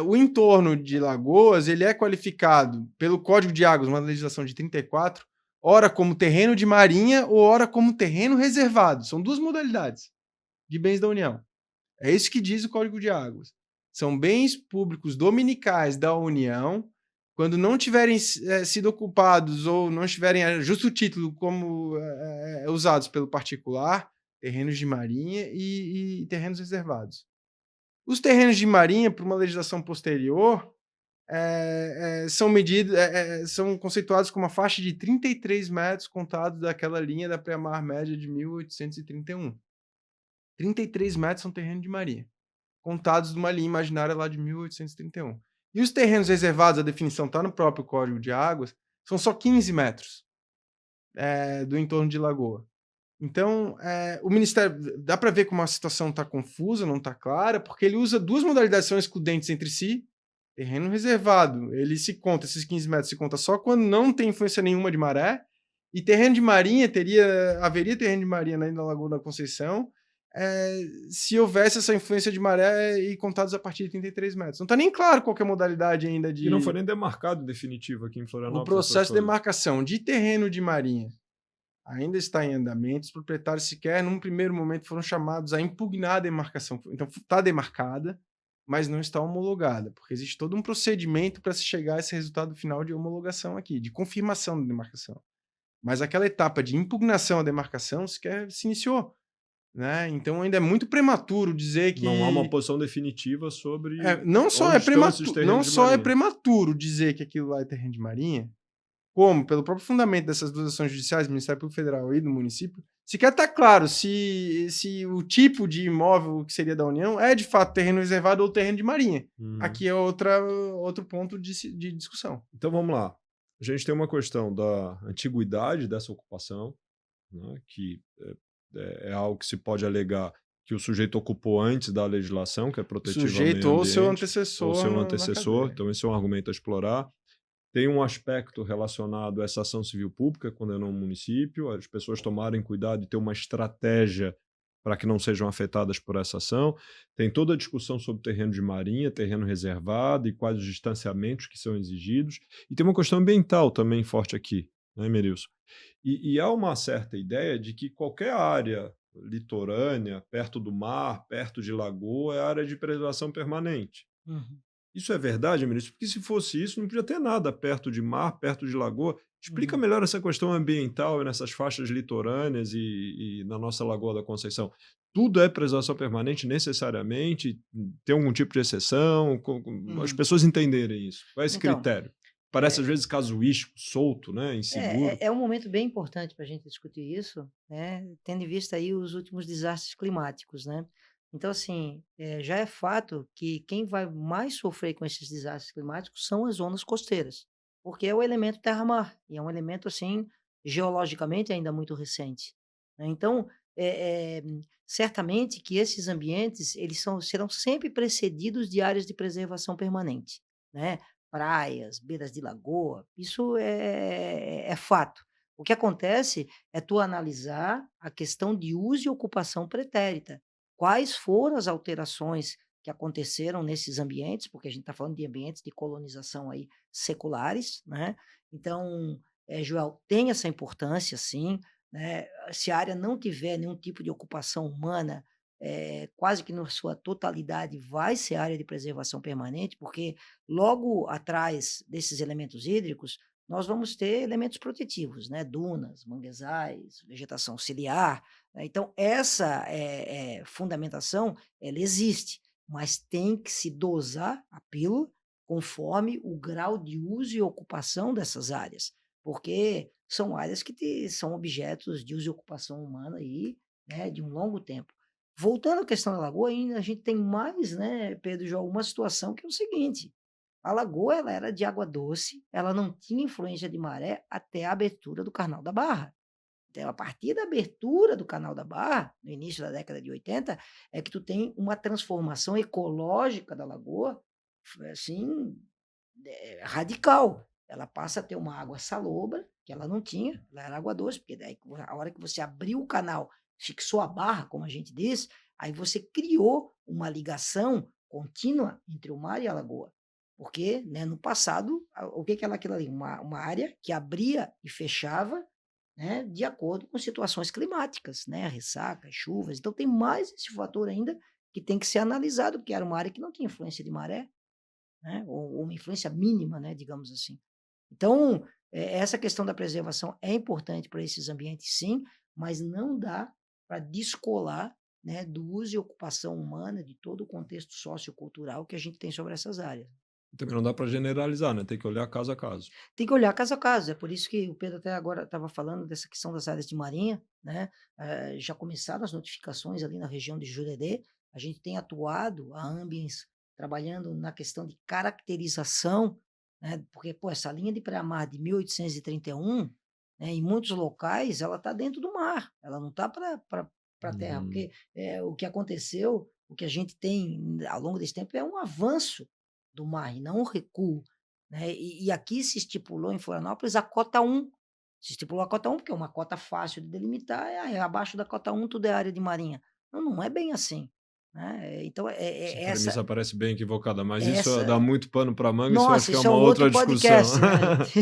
Speaker 2: o entorno de Lagoas ele é qualificado pelo Código de Águas, uma legislação de 34, ora como terreno de marinha ou ora como terreno reservado. São duas modalidades de bens da União. É isso que diz o Código de Águas. São bens públicos dominicais da União, quando não tiverem sido ocupados ou não estiverem a justo título como usados pelo particular, terrenos de marinha e terrenos reservados. Os terrenos de marinha, por uma legislação posterior, são conceituados como uma faixa de 33 metros contados daquela linha da pré-mar média de 1831. 33 metros são terreno de marinha, contados de uma linha imaginária lá de 1831. E os terrenos reservados, a definição está no próprio Código de Águas, são só 15 metros do entorno de lagoa. Então, o Ministério, dá para ver como a situação está confusa, não está clara, porque ele usa duas modalidades que são excludentes entre si. Terreno reservado, esses 15 metros se conta só quando não tem influência nenhuma de maré, e terreno de marinha, haveria terreno de marinha na Lagoa da Conceição, se houvesse essa influência de maré e contados a partir de 33 metros. Não está nem claro qual que é a modalidade ainda de...
Speaker 1: E não foi nem demarcado definitivo aqui em Florianópolis.
Speaker 2: O processo de demarcação de terreno de marinha ainda está em andamento. Os proprietários sequer, num primeiro momento, foram chamados a impugnar a demarcação. Então, está demarcada, mas não está homologada, porque existe todo um procedimento para se chegar a esse resultado final de homologação aqui, de confirmação da demarcação. Mas aquela etapa de impugnação à demarcação sequer se iniciou. Né? Então ainda é muito prematuro dizer que...
Speaker 1: Não há uma posição definitiva sobre...
Speaker 2: Não só é prematuro dizer que aquilo lá é terreno de marinha, como, pelo próprio fundamento dessas duas ações judiciais, do Ministério Público Federal e do município, sequer está claro se o tipo de imóvel que seria da União é de fato terreno reservado ou terreno de marinha. Aqui é outro ponto de discussão.
Speaker 1: Então vamos lá. A gente tem uma questão da antiguidade dessa ocupação, né, que é algo que se pode alegar que o sujeito ocupou antes da legislação, que é protetiva ao meio ambiente.
Speaker 2: Sujeito ou seu antecessor.
Speaker 1: Ou seu antecessor. Então esse é um argumento a explorar. Tem um aspecto relacionado a essa ação civil pública, quando é no município, as pessoas tomarem cuidado de ter uma estratégia para que não sejam afetadas por essa ação. Tem toda a discussão sobre terreno de marinha, terreno reservado e quais os distanciamentos que são exigidos. E tem uma questão ambiental também forte aqui, né, Emerilson? E há uma certa ideia de que qualquer área litorânea, perto do mar, perto de lagoa, é área de preservação permanente.
Speaker 3: Uhum.
Speaker 1: Isso é verdade, ministro? Porque se fosse isso, não podia ter nada perto de mar, perto de lagoa. Explica
Speaker 3: Uhum.
Speaker 1: melhor essa questão ambiental nessas faixas litorâneas e na nossa Lagoa da Conceição. Tudo é preservação permanente necessariamente? Tem algum tipo de exceção? As
Speaker 3: Uhum.
Speaker 1: pessoas entenderem isso. Qual é esse
Speaker 3: Então,
Speaker 1: critério? Parece às
Speaker 3: é,
Speaker 1: vezes casuístico, solto, né? Inseguro.
Speaker 3: é um momento bem importante para a gente discutir isso, né? Tendo em vista aí os últimos desastres climáticos, né? Então, assim, já é fato que quem vai mais sofrer com esses desastres climáticos são as zonas costeiras, porque é o elemento terra-mar, e é um elemento, assim, geologicamente ainda muito recente, né? Então, é, é, certamente que esses ambientes, serão sempre precedidos de áreas de preservação permanente, né? Praias, beiras de lagoa, isso é fato. O que acontece é tu analisar a questão de uso e ocupação pretérita. Quais foram as alterações que aconteceram nesses ambientes, porque a gente está falando de ambientes de colonização aí seculares, né? Então, Joel, tem essa importância, sim, né? Se a área não tiver nenhum tipo de ocupação humana, quase que na sua totalidade vai ser área de preservação permanente, porque logo atrás desses elementos hídricos, nós vamos ter elementos protetivos, né? Dunas, manguezais, vegetação ciliar, né? Então, essa fundamentação, ela existe, mas tem que se dosar a pílula conforme o grau de uso e ocupação dessas áreas, porque são áreas que são objetos de uso e ocupação humana aí, né, de um longo tempo. Voltando à questão da lagoa, ainda a gente tem mais, né, Pedro, já uma situação que é o seguinte: a lagoa ela era de água doce, ela não tinha influência de maré até a abertura do Canal da Barra. Então, a partir da abertura do Canal da Barra, no início da década de 80, é que tu tem uma transformação ecológica da lagoa, assim, radical. Ela passa a ter uma água salobra, que ela não tinha, ela era água doce, porque daí a hora que você abriu o canal, fixou a barra, como a gente diz, aí você criou uma ligação contínua entre o mar e a lagoa. Porque, né, no passado, o que era aquilo ali? Uma área que abria e fechava, né, de acordo com situações climáticas, né, ressaca, chuvas. Então tem mais esse fator ainda que tem que ser analisado, porque era uma área que não tinha influência de maré, né, ou uma influência mínima, né, digamos assim. Então, essa questão da preservação é importante para esses ambientes, sim, mas não dá para descolar, né, do uso e ocupação humana, de todo o contexto sociocultural que a gente tem sobre essas áreas.
Speaker 1: Também não dá para generalizar, né? Tem que olhar caso a caso.
Speaker 3: Tem que olhar caso a caso, é por isso que o Pedro até agora estava falando dessa questão das áreas de marinha, né, já começaram as notificações ali na região de Jurerê, a gente tem atuado, a Ambiens, trabalhando na questão de caracterização, né, porque, pô, essa linha de pré-mar de 1831, né, em muitos locais ela está dentro do mar, ela não está para terra,
Speaker 1: Uhum.
Speaker 3: porque, o que aconteceu, o que a gente tem ao longo desse tempo é um avanço do mar e não um recuo. Né, e aqui se estipulou em Florianópolis a cota 1, se estipulou a cota 1, porque é uma cota fácil de delimitar, abaixo da cota 1 tudo é área de marinha. Não, não é bem assim, né, então
Speaker 1: Essa
Speaker 3: essa
Speaker 1: premissa parece bem equivocada, mas isso dá
Speaker 3: essa
Speaker 1: muito pano para manga, isso eu acho
Speaker 3: nossa,
Speaker 1: que é
Speaker 3: isso é
Speaker 1: uma
Speaker 3: um outro
Speaker 1: outra discussão.
Speaker 3: podcast,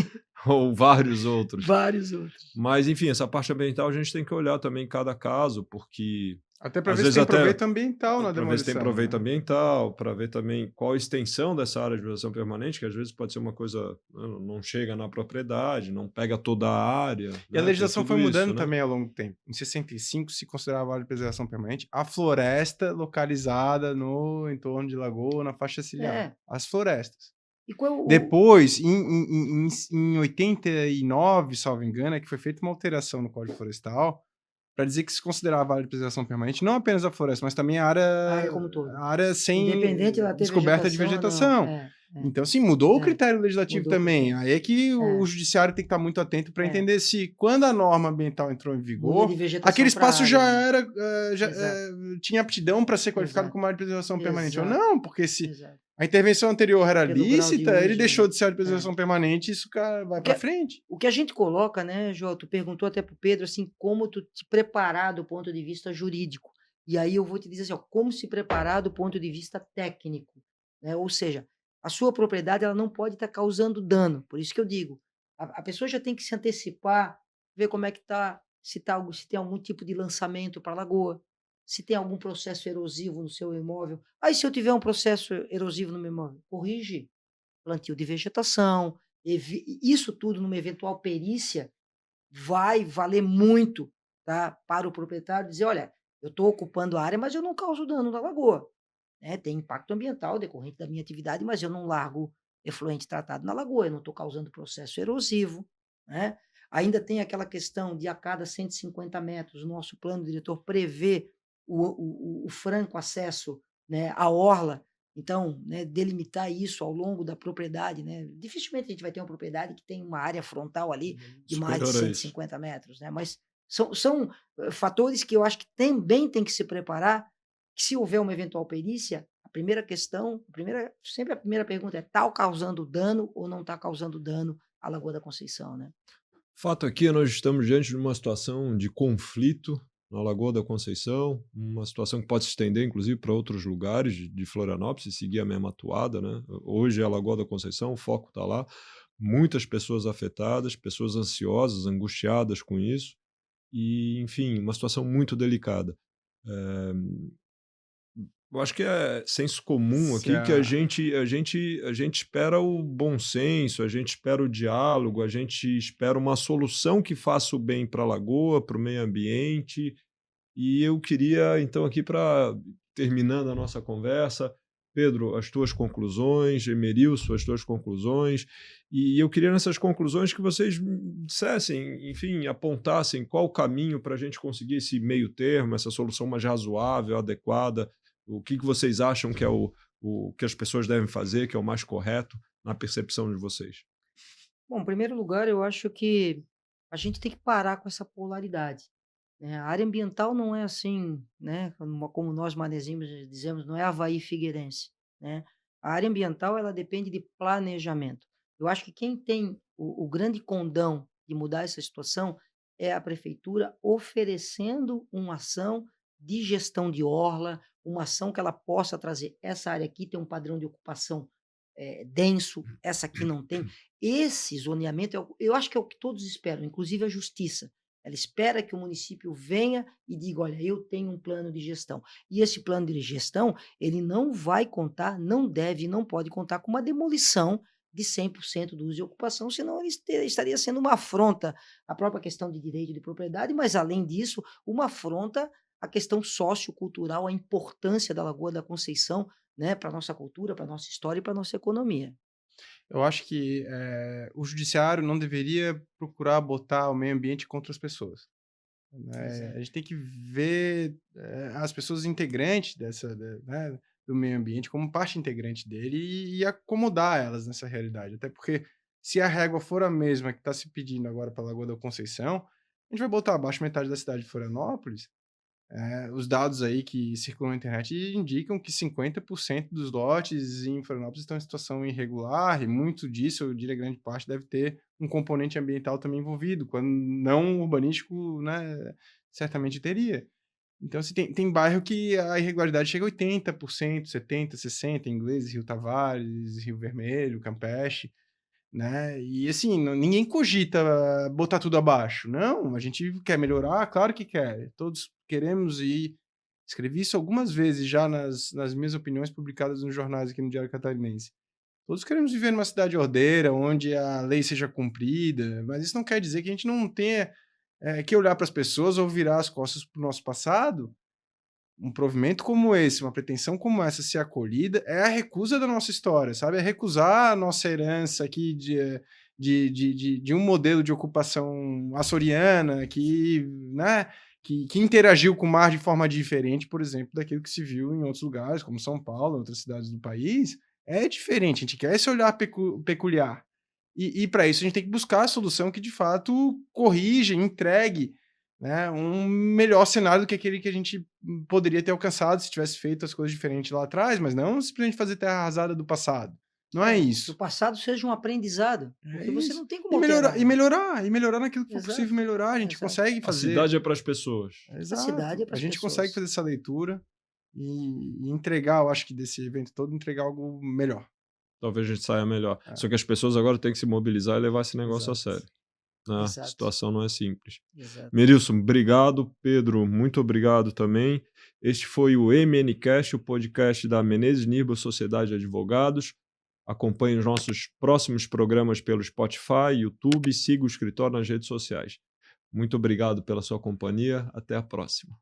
Speaker 3: né.
Speaker 1: Ou vários outros.
Speaker 3: Vários outros.
Speaker 1: Mas, enfim, essa parte ambiental a gente tem que olhar também cada caso, porque
Speaker 2: Até para
Speaker 1: às
Speaker 2: ver se
Speaker 1: vezes
Speaker 2: tem
Speaker 1: até
Speaker 2: proveito ambiental na
Speaker 1: para ver se tem
Speaker 2: demolição,
Speaker 1: proveito
Speaker 2: né?
Speaker 1: ambiental, para ver também qual a extensão dessa área de preservação permanente, que às vezes pode ser uma coisa, não chega na propriedade, não pega toda a área,
Speaker 2: E a
Speaker 1: né? Tem
Speaker 2: legislação foi
Speaker 1: tudo isso,
Speaker 2: mudando
Speaker 1: né?
Speaker 2: também ao longo do tempo. Em 65 se considerava área de preservação permanente a floresta localizada no entorno de lagoa, na faixa ciliar.
Speaker 3: É,
Speaker 2: As florestas.
Speaker 3: e qual é o
Speaker 2: Depois, em 89, salvo engano, é que foi feita uma alteração no Código Florestal para dizer que se considerava área de preservação permanente não apenas a floresta, mas também
Speaker 3: a área como um todo,
Speaker 2: a área sem
Speaker 3: independente ela ter
Speaker 2: descoberta de
Speaker 3: vegetação ou não.
Speaker 2: vegetação. Então, assim, mudou o
Speaker 3: É,
Speaker 2: critério legislativo
Speaker 3: mudou o
Speaker 2: também.
Speaker 3: critério.
Speaker 2: Aí é que o
Speaker 3: É,
Speaker 2: judiciário tem que estar muito atento para
Speaker 3: é,
Speaker 2: entender se, quando a norma ambiental entrou em
Speaker 3: muda
Speaker 2: vigor,
Speaker 3: de
Speaker 2: aquele
Speaker 3: vegetação para
Speaker 2: espaço já
Speaker 3: área, né.
Speaker 2: era,
Speaker 3: Exato,
Speaker 2: tinha aptidão para ser qualificado
Speaker 3: exato,
Speaker 2: como área de preservação permanente ou
Speaker 3: exato,
Speaker 2: não, porque se
Speaker 3: exato.
Speaker 2: a intervenção anterior era
Speaker 3: Pelo grau de
Speaker 2: lícita, ele
Speaker 3: uso,
Speaker 2: deixou
Speaker 3: né.
Speaker 2: de ser área de
Speaker 3: É.
Speaker 2: preservação permanente e isso, cara, vai
Speaker 3: O
Speaker 2: para
Speaker 3: que
Speaker 2: frente.
Speaker 3: o que a gente coloca, né, João, tu perguntou até para o Pedro, assim, como tu te preparar do ponto de vista jurídico. E aí eu vou te dizer assim, ó, como se preparar do ponto de vista técnico, né, ou seja, a sua propriedade ela não pode estar causando dano, por isso que eu digo, a pessoa já tem que se antecipar, ver como é que tá, se tem algum tipo de lançamento para a lagoa, se tem algum processo erosivo no seu imóvel. Aí, se eu tiver um processo erosivo no meu imóvel, corrige, plantio de vegetação, isso tudo numa eventual perícia vai valer muito, tá, para o proprietário dizer: "Olha, eu estou ocupando a área, mas eu não causo dano na lagoa, né, tem impacto ambiental decorrente da minha atividade, mas eu não largo efluente tratado na lagoa, eu não estou causando processo erosivo", né. Ainda tem aquela questão de a cada 150 metros, o nosso plano diretor prevê o franco acesso, né, à orla, então, né, delimitar isso ao longo da propriedade, né, dificilmente a gente vai ter uma propriedade que tem uma área frontal ali de mais de
Speaker 1: Superior a isso.
Speaker 3: 150 metros, né, mas são fatores que eu acho que também tem que se preparar, que se houver uma eventual perícia, a primeira questão, sempre a primeira pergunta é: "Está causando dano ou não está causando dano à Lagoa da Conceição?", né.
Speaker 1: Fato aqui, nós estamos diante de uma situação de conflito na Lagoa da Conceição, uma situação que pode se estender, inclusive, para outros lugares de Florianópolis e seguir a mesma atuada, né? Hoje é a Lagoa da Conceição, o foco está lá, muitas pessoas afetadas, pessoas ansiosas, angustiadas com isso, e, enfim, uma situação muito delicada. Eh, eu acho que é senso comum
Speaker 2: Se
Speaker 1: aqui que
Speaker 2: a
Speaker 1: a gente espera o bom senso, a gente espera o diálogo, a gente espera uma solução que faça o bem para a lagoa, para o meio ambiente. E eu queria, então, aqui para terminando a nossa conversa, Pedro, as tuas conclusões, Emerilson, as tuas conclusões, e eu queria nessas conclusões que vocês dissessem, enfim, apontassem qual o caminho para a gente conseguir esse meio termo, essa solução mais razoável, adequada, o que vocês acham que é o que as pessoas devem fazer, que é o mais correto na percepção de vocês.
Speaker 3: Bom, em primeiro lugar, eu acho que a gente tem que parar com essa polaridade, né. A área ambiental não é assim, né, como nós manezinhos dizemos, não é Avaí Figueirense, né. A área ambiental, ela depende de planejamento. Eu acho que quem tem o grande condão de mudar essa situação é a prefeitura oferecendo uma ação de gestão de orla, uma ação que ela possa trazer: "Essa área aqui tem um padrão de ocupação, denso, essa aqui não tem". Esse zoneamento eu acho que é o que todos esperam, inclusive a justiça. Ela espera que o município venha e diga: "Olha, eu tenho um plano de gestão". E esse plano de gestão, ele não vai contar, não deve, não pode contar com uma demolição de 100% do uso e ocupação, senão ele estaria sendo uma afronta à própria questão de direito de propriedade, mas além disso, uma afronta à questão sociocultural, à importância da Lagoa da Conceição, né, para nossa cultura, para nossa história e para nossa economia.
Speaker 2: eu acho que, o judiciário não deveria procurar botar o meio ambiente contra as pessoas, né. A
Speaker 3: Exato.
Speaker 2: gente tem que ver, as pessoas integrantes né, do meio ambiente como parte integrante dele e acomodar elas nessa realidade. Até porque se a régua for a mesma que está se pedindo agora para a Lagoa da Conceição, a gente vai botar abaixo metade da cidade de Florianópolis. Os dados aí que circulam na internet indicam que 50% dos lotes em Florianópolis estão em situação irregular e muito disso, eu diria grande parte, deve ter um componente ambiental também envolvido, quando não urbanístico, né, certamente teria. Então, assim, tem bairro que a irregularidade chega a 80%, 70%, 60%, Ingleses, Rio Tavares, Rio Vermelho, Campeche. Né, e assim, ninguém cogita botar tudo abaixo. Não, a gente quer melhorar, claro que quer, todos queremos e escrevi isso algumas vezes já nas minhas opiniões publicadas nos jornais aqui no Diário Catarinense. Todos queremos viver numa cidade ordeira, onde a lei seja cumprida, mas isso não quer dizer que a gente não tenha, que olhar para as pessoas ou virar as costas para o nosso passado. Um provimento como esse, uma pretensão como essa ser acolhida, é a recusa da nossa história, sabe, é recusar a nossa herança aqui de um modelo de ocupação açoriana que, né, que interagiu com o mar de forma diferente, por exemplo, daquilo que se viu em outros lugares, como São Paulo, em outras cidades do país. É diferente, a gente quer esse olhar peculiar. E pra isso a gente tem que buscar a solução que de fato corrija, entregue, né, um melhor cenário do que aquele que a gente poderia ter alcançado se tivesse feito as coisas diferentes lá atrás, mas não simplesmente fazer terra arrasada do passado. Não é
Speaker 3: Que o
Speaker 2: isso.
Speaker 3: passado seja um aprendizado,
Speaker 2: É
Speaker 3: porque você
Speaker 2: isso.
Speaker 3: não tem como
Speaker 2: E melhorar
Speaker 3: alterar,
Speaker 2: e
Speaker 3: né.
Speaker 2: melhorar e melhorar naquilo que for possível
Speaker 3: Exato,
Speaker 2: melhorar, a gente
Speaker 3: exato.
Speaker 2: consegue
Speaker 1: A
Speaker 2: fazer.
Speaker 1: cidade é para as pessoas.
Speaker 3: A cidade
Speaker 2: Exato.
Speaker 3: é para
Speaker 2: A
Speaker 3: as
Speaker 2: gente consegue
Speaker 3: pessoas.
Speaker 2: fazer essa leitura e entregar, eu acho que desse evento todo, entregar algo melhor.
Speaker 1: Talvez a gente saia melhor.
Speaker 2: É,
Speaker 1: Só que as pessoas agora têm que se mobilizar e levar esse negócio a
Speaker 2: exato.
Speaker 1: sério. A
Speaker 3: Exato,
Speaker 1: situação não é simples.
Speaker 3: exato.
Speaker 1: Merilson, obrigado. Pedro, muito obrigado também. Este foi o MNcast, o podcast da Menezes Nirba Sociedade de Advogados. Acompanhe os nossos próximos programas pelo Spotify, YouTube, siga o escritório nas redes sociais. Muito obrigado pela sua companhia. Até a próxima.